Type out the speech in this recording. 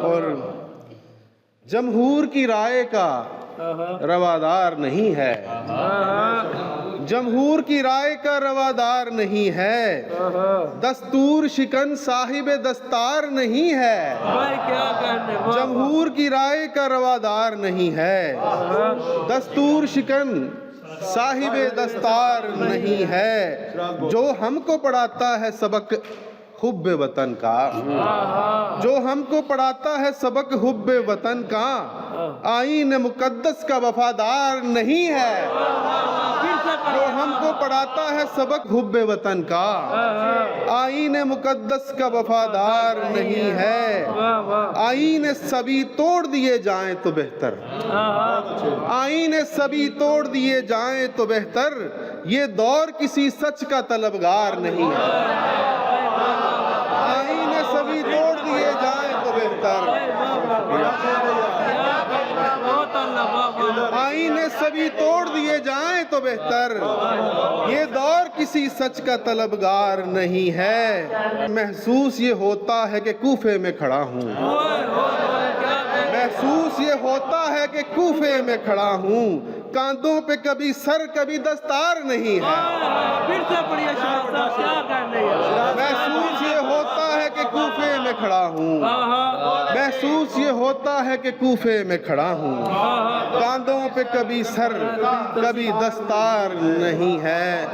اور جمہور کی رائے کا روادار نہیں ہے، جمہور کی رائے کا روادار نہیں ہے، دستور شکن صاحب دستار نہیں ہے، جمہور کی رائے کا روادار نہیں ہے، دستور شکن صاحب دستار نہیں ہے، جو ہم کو پڑھاتا ہے سبق حب وطن کا، جو ہم کو پڑھاتا ہے سبق حب وطن کا، آئین مقدس کا وفادار نہیں ہے، جو ہم کو پڑھاتا ہے سبق حب وطن کا، آئین مقدس کا وفادار نہیں ہے، آئین سبھی توڑ دیے جائیں تو بہتر، آئین سبھی توڑ دیے جائیں تو بہتر، یہ دور کسی سچ کا طلبگار نہیں ہے، آئین سبھی توڑ دیے جائیں تو بہتر، آئین سبھی توڑ دیے جائیں تو بہتر، یہ دور کسی سچ کا طلبگار نہیں ہے، محسوس یہ ہوتا ہے کہ کوفے میں کھڑا ہوں، محسوس یہ ہوتا ہے کہ کوفے میں کھڑا ہوں، کاندھوں پہ کبھی سر کبھی دستار نہیں ہے، محسوس یہ ہوتا ہے کہ کوفے میں کھڑا ہوں، محسوس یہ ہوتا ہے کہ کوفے میں کھڑا ہوں، کاندھوں پہ کبھی سر کبھی دستار نہیں ہے۔